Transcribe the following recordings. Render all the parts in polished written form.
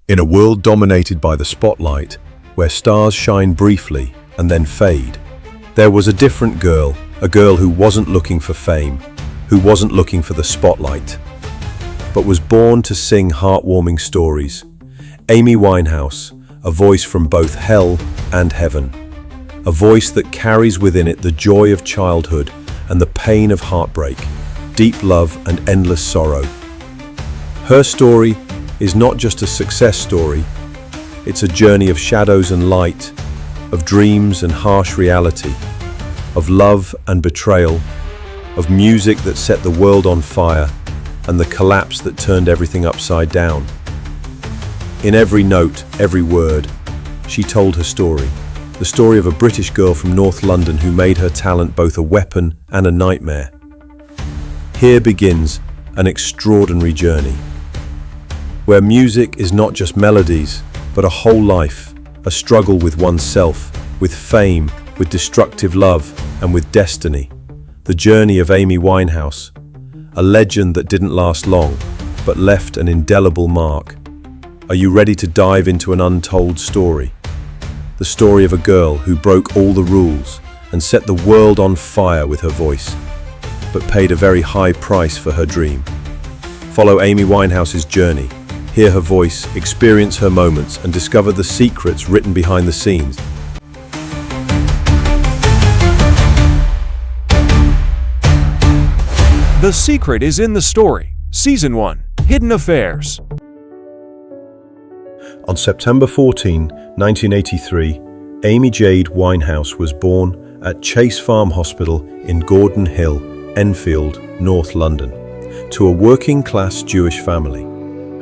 In a world dominated by the spotlight, where stars shine briefly and then fade, there was a different girl, a girl who wasn't looking for fame, who wasn't looking for the spotlight, but was born to sing heartwarming stories. Amy Winehouse, a voice from both hell and heaven, a voice that carries within it the joy of childhood and the pain of heartbreak, deep love and endless sorrow. Her story is not just a success story, it's a journey of shadows and light, of dreams and harsh reality, of love and betrayal, of music that set the world on fire and the collapse that turned everything upside down. In every note, every word, she told her story, the story of a British girl from North London who made her talent both a weapon and a nightmare. Here begins an extraordinary journey, where music is not just melodies, but a whole life, a struggle with oneself, with fame, with destructive love, and with destiny. The journey of Amy Winehouse, a legend that didn't last long, but left an indelible mark. Are you ready to dive into an untold story? The story of a girl who broke all the rules and set the world on fire with her voice, but paid a very high price for her dream. Follow Amy Winehouse's journey. Hear her voice, experience her moments, and discover the secrets written behind the scenes. The Secret is in the Story, Season 1, Hidden Affairs. On September 14, 1983, Amy Jade Winehouse was born at Chase Farm Hospital in Gordon Hill, Enfield, North London, to a working-class Jewish family.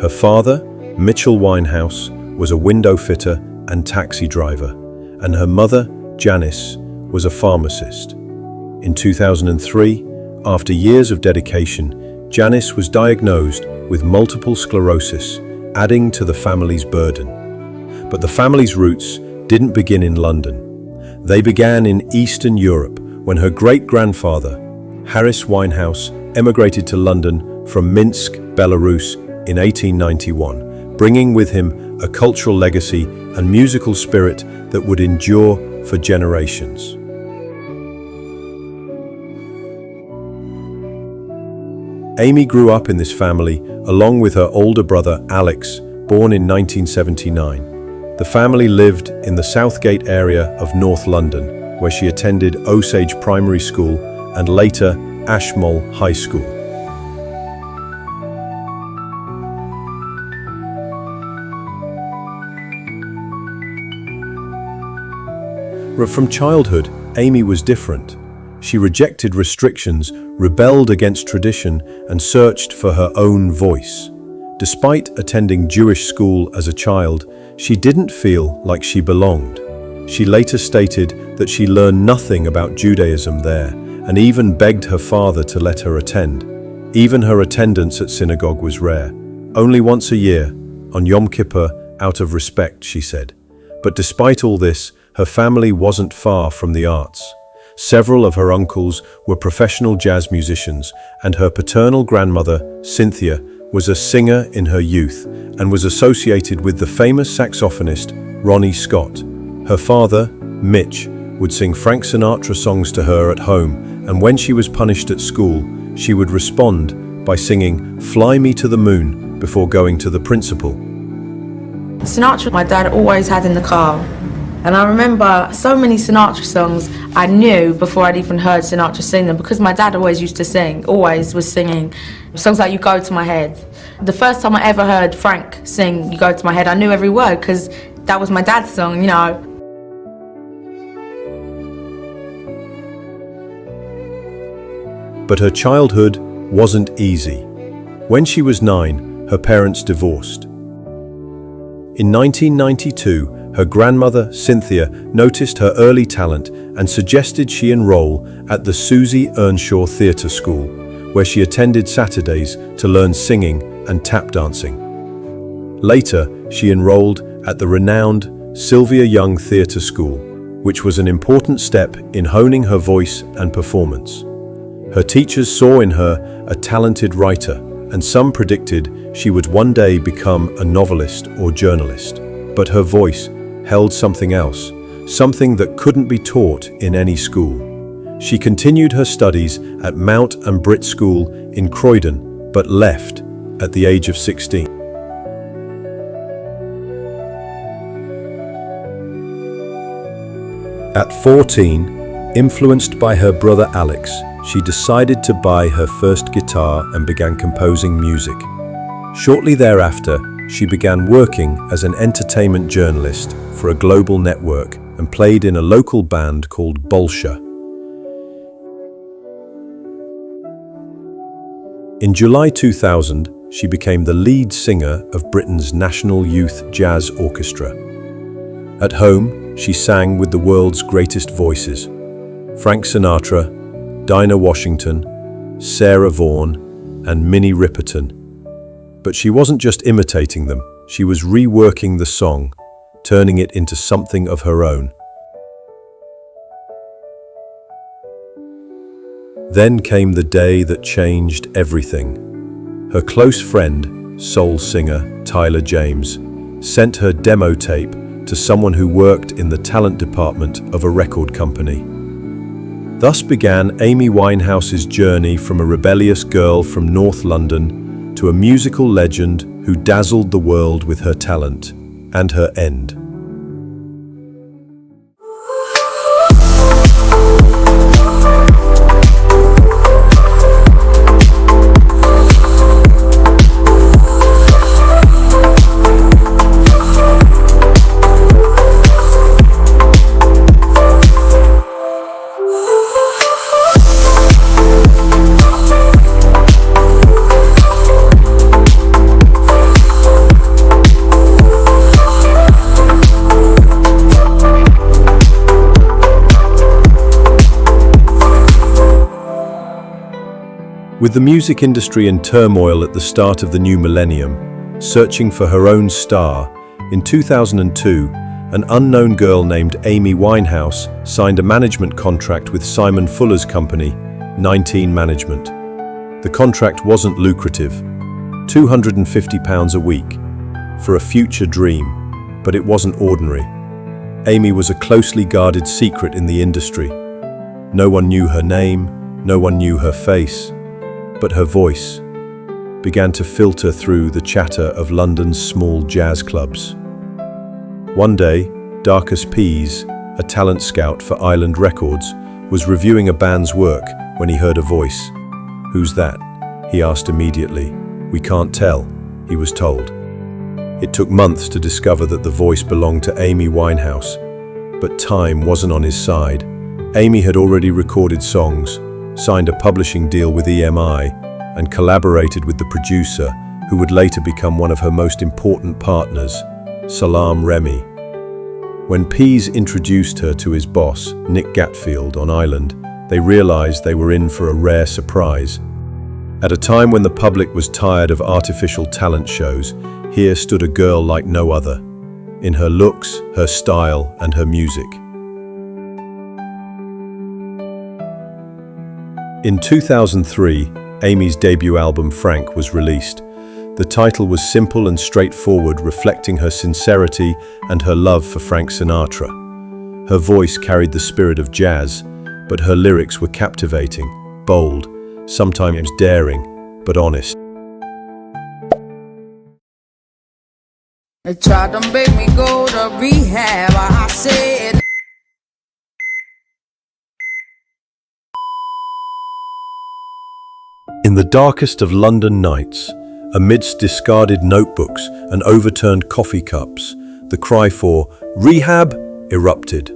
Her father, Mitchell Winehouse, was a window fitter and taxi driver, and her mother, Janice, was a pharmacist. In 2003, after years of dedication, Janice was diagnosed with multiple sclerosis, adding to the family's burden. But the family's roots didn't begin in London. They began in Eastern Europe when her great-grandfather, Harris Winehouse, emigrated to London from Minsk, Belarus, in 1891, bringing with him a cultural legacy and musical spirit that would endure for generations. Amy grew up in this family along with her older brother Alex, born in 1979. The family lived in the Southgate area of North London, where she attended Osage Primary School and later Ashmole High School. From childhood, Amy was different. She rejected restrictions, rebelled against tradition, and searched for her own voice. Despite attending Jewish school as a child, she didn't feel like she belonged. She later stated that she learned nothing about Judaism there, and even begged her father to let her attend. Even her attendance at synagogue was rare. Only once a year, on Yom Kippur, out of respect, she said. But despite all this, her family wasn't far from the arts. Several of her uncles were professional jazz musicians, and her paternal grandmother, Cynthia, was a singer in her youth and was associated with the famous saxophonist Ronnie Scott. Her father, Mitch, would sing Frank Sinatra songs to her at home, and when she was punished at school, she would respond by singing "Fly Me to the Moon" before going to the principal. Sinatra, my dad always had in the car. And I remember so many Sinatra songs I knew before I'd even heard Sinatra sing them, because my dad always used to sing, always was singing songs like You Go to My Head. The first time I ever heard Frank sing You Go to My Head, I knew every word because that was my dad's song, you know. But her childhood wasn't easy. When she was 9, her parents divorced. In 1992, her grandmother, Cynthia, noticed her early talent and suggested she enroll at the Susie Earnshaw Theatre School, where she attended Saturdays to learn singing and tap dancing. Later, she enrolled at the renowned Sylvia Young Theatre School, which was an important step in honing her voice and performance. Her teachers saw in her a talented writer, and some predicted she would one day become a novelist or journalist. But her voice held something else, something that couldn't be taught in any school. She continued her studies at Mount and Brit School in Croydon, but left at the age of 16. At 14, influenced by her brother Alex, she decided to buy her first guitar and began composing music. Shortly thereafter, she began working as an entertainment journalist for a global network and played in a local band called Bolsha. In July 2000, she became the lead singer of Britain's National Youth Jazz Orchestra. At home, she sang with the world's greatest voices: Frank Sinatra, Dinah Washington, Sarah Vaughan, and Minnie Riperton. But she wasn't just imitating them, she was reworking the song, turning it into something of her own. Then came the day that changed everything. Her close friend, soul singer Tyler James, sent her demo tape to someone who worked in the talent department of a record company. Thus began Amy Winehouse's journey from a rebellious girl from North London to a musical legend who dazzled the world with her talent and her end. With the music industry in turmoil at the start of the new millennium, searching for her own star, in 2002, an unknown girl named Amy Winehouse signed a management contract with Simon Fuller's company, 19 Management. The contract wasn't lucrative, £250 a week, for a future dream, but it wasn't ordinary. Amy was a closely guarded secret in the industry. No one knew her name, no one knew her face. But her voice began to filter through the chatter of London's small jazz clubs. One day, Darcus Pease, a talent scout for Island Records, was reviewing a band's work when he heard a voice. "Who's that?" he asked immediately. "We can't tell," he was told. It took months to discover that the voice belonged to Amy Winehouse, but time wasn't on his side. Amy had already recorded songs, signed a publishing deal with EMI, and collaborated with the producer, who would later become one of her most important partners, Salaam Remi. When Pease introduced her to his boss, Nick Gatfield, on Island, they realized they were in for a rare surprise. At a time when the public was tired of artificial talent shows, here stood a girl like no other, in her looks, her style, and her music. In 2003, Amy's debut album Frank was released. The title was simple and straightforward, reflecting her sincerity and her love for Frank Sinatra. Her voice carried the spirit of jazz, but her lyrics were captivating, bold, sometimes daring, but honest. They tried to make me go to rehab, I said. In the darkest of London nights, amidst discarded notebooks and overturned coffee cups, the cry for "Rehab" erupted.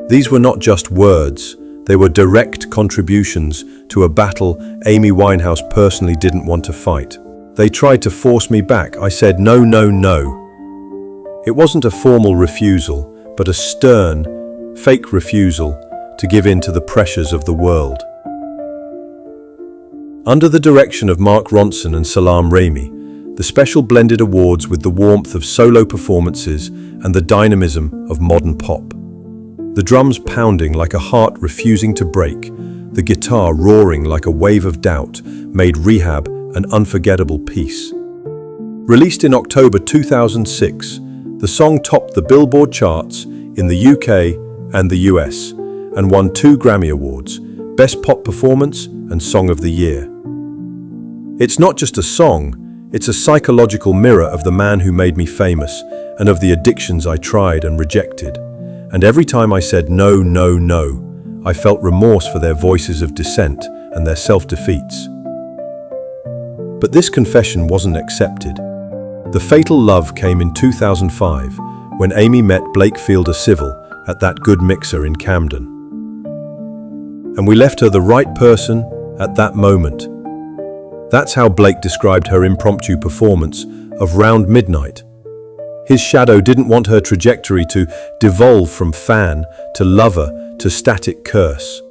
These were not just words, they were direct contributions to a battle Amy Winehouse personally didn't want to fight. "They tried to force me back. I said no, no, no." It wasn't a formal refusal, but a stern, fake refusal to give in to the pressures of the world. Under the direction of Mark Ronson and Salaam Remi, the special blended awards with the warmth of solo performances and the dynamism of modern pop. The drums pounding like a heart refusing to break, the guitar roaring like a wave of doubt, made Rehab an unforgettable piece. Released in October 2006, the song topped the Billboard charts in the UK and the US and won 2 Grammy Awards, Best Pop Performance and Song of the Year. It's not just a song, it's a psychological mirror of the man who made me famous and of the addictions I tried and rejected. And every time I said no, no, no, I felt remorse for their voices of dissent and their self-defeats. But this confession wasn't accepted. The fatal love came in 2005 when Amy met Blake Fielder Civil at That Good Mixer in Camden. And we left her the right person at that moment. That's how Blake described her impromptu performance of Round Midnight. His shadow didn't want her trajectory to devolve from fan to lover to static curse.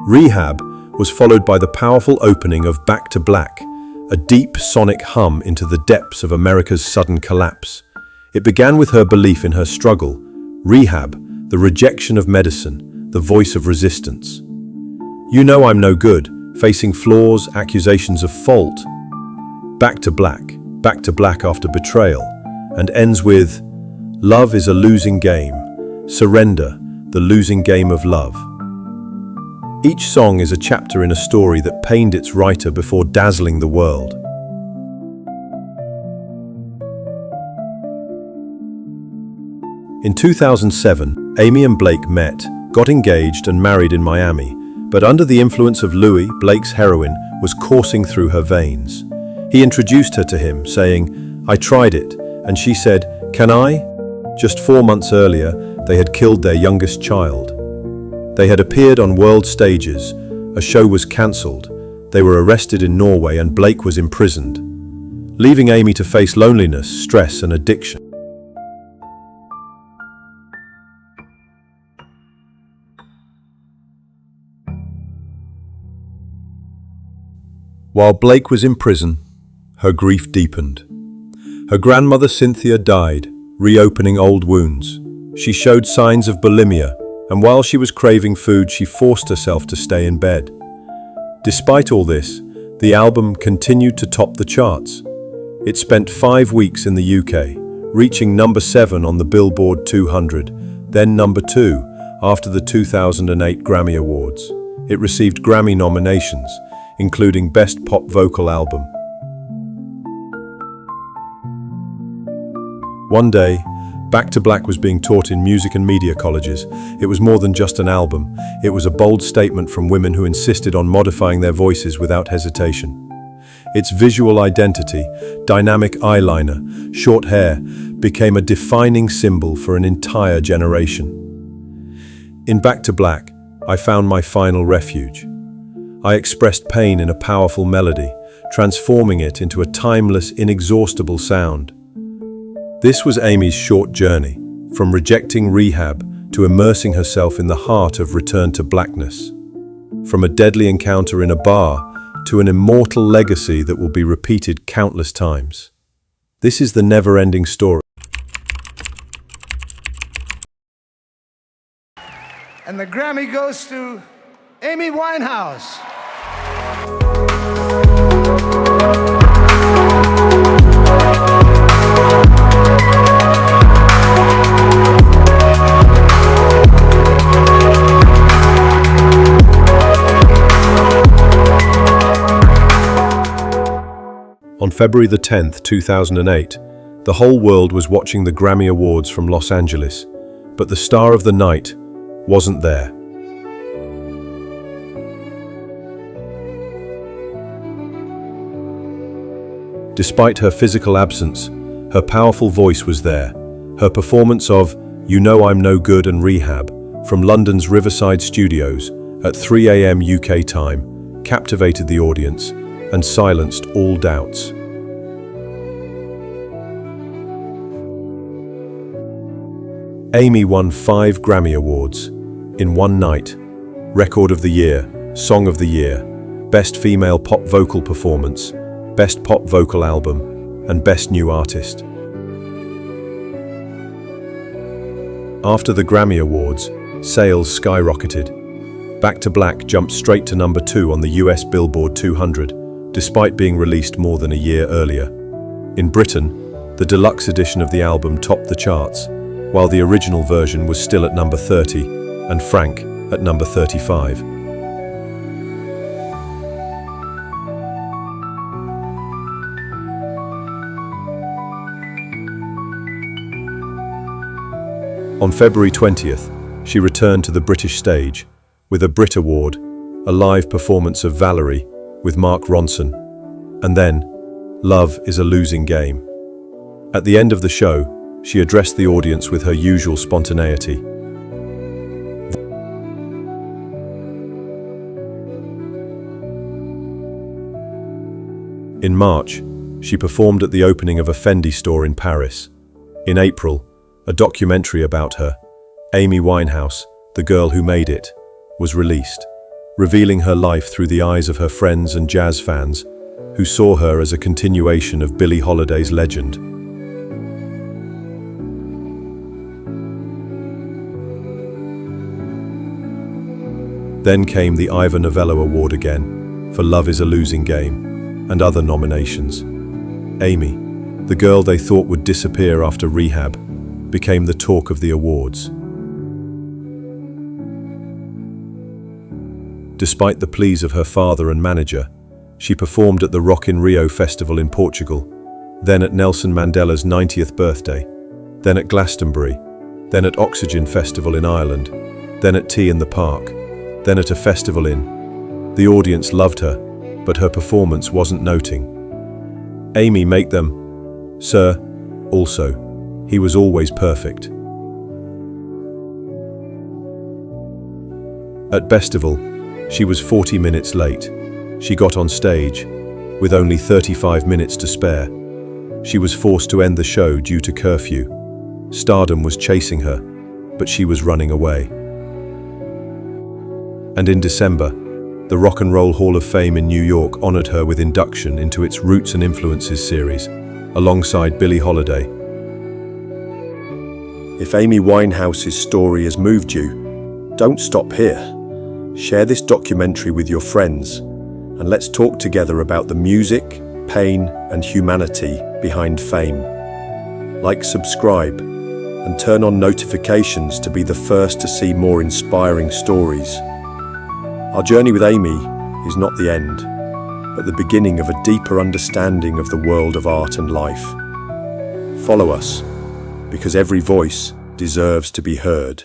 Rehab was followed by the powerful opening of Back to Black, a deep sonic hum into the depths of America's sudden collapse. It began with her belief in her struggle, rehab, the rejection of medicine, the voice of resistance. You know I'm no good, facing flaws, accusations of fault. Back to black after betrayal, and ends with, love is a losing game, surrender, the losing game of love. Each song is a chapter in a story that pained its writer before dazzling the world. In 2007, Amy and Blake met, got engaged and married in Miami, but under the influence of Louis, Blake's heroin was coursing through her veins. He introduced her to him, saying, "I tried it," and she said, "Can I?" Just 4 months earlier, they had killed their youngest child. They had appeared on world stages, a show was cancelled, they were arrested in Norway and Blake was imprisoned, leaving Amy to face loneliness, stress and addiction. While Blake was in prison, her grief deepened. Her grandmother Cynthia died, reopening old wounds. She showed signs of bulimia, and while she was craving food, she forced herself to stay in bed. Despite all this, the album continued to top the charts. It spent 5 weeks in the UK, reaching number 7 on the Billboard 200, then number 2 after the 2008 Grammy Awards. It received Grammy nominations, including Best Pop Vocal Album. One day, Back to Black was being taught in music and media colleges. It was more than just an album. It was a bold statement from women who insisted on modifying their voices without hesitation. Its visual identity, dynamic eyeliner, short hair, became a defining symbol for an entire generation. In Back to Black, I found my final refuge. I expressed pain in a powerful melody, transforming it into a timeless, inexhaustible sound. This was Amy's short journey, from rejecting rehab to immersing herself in the heart of Return to Blackness. From a deadly encounter in a bar to an immortal legacy that will be repeated countless times. This is the never-ending story. And the Grammy goes to Amy Winehouse. On February the 10th, 2008, the whole world was watching the Grammy Awards from Los Angeles, but the star of the night wasn't there. Despite her physical absence, her powerful voice was there. Her performance of You Know I'm No Good and Rehab from London's Riverside Studios at 3 a.m. UK time captivated the audience and silenced all doubts. Amy won 5 Grammy Awards in one night: Record of the Year, Song of the Year, Best Female Pop Vocal Performance, Best Pop Vocal Album, and Best New Artist. After the Grammy Awards, sales skyrocketed. Back to Black jumped straight to number 2 on the US Billboard 200, despite being released more than a year earlier. In Britain, the deluxe edition of the album topped the charts, while the original version was still at number 30 and Frank at number 35. On February 20th, she returned to the British stage with a Brit Award, a live performance of Valerie with Mark Ronson, and then Love is a Losing Game. At the end of the show, she addressed the audience with her usual spontaneity. In March, she performed at the opening of a Fendi store in Paris. In April, a documentary about her, Amy Winehouse, the Girl Who Made It, was released, revealing her life through the eyes of her friends and jazz fans, who saw her as a continuation of Billie Holiday's legend. Then came the Ivor Novello Award again, for Love is a Losing Game, and other nominations. Amy, the girl they thought would disappear after Rehab, became the talk of the awards. Despite the pleas of her father and manager, she performed at the Rock in Rio festival in Portugal, then at Nelson Mandela's 90th birthday, then at Glastonbury, then at Oxygen Festival in Ireland, then at Tea in the Park, then at a festival in. The audience loved her, but her performance wasn't noting. Amy make them, sir, also. He was always perfect. At Bestival, she was 40 minutes late. She got on stage with only 35 minutes to spare. She was forced to end the show due to curfew. Stardom was chasing her, but she was running away. And in December, the Rock and Roll Hall of Fame in New York honored her with induction into its Roots and Influences series, alongside Billie Holiday. If Amy Winehouse's story has moved you, don't stop here. Share this documentary with your friends, and let's talk together about the music, pain, and humanity behind fame. Like, subscribe, and turn on notifications to be the first to see more inspiring stories. Our journey with Amy is not the end, but the beginning of a deeper understanding of the world of art and life. Follow us, because every voice deserves to be heard.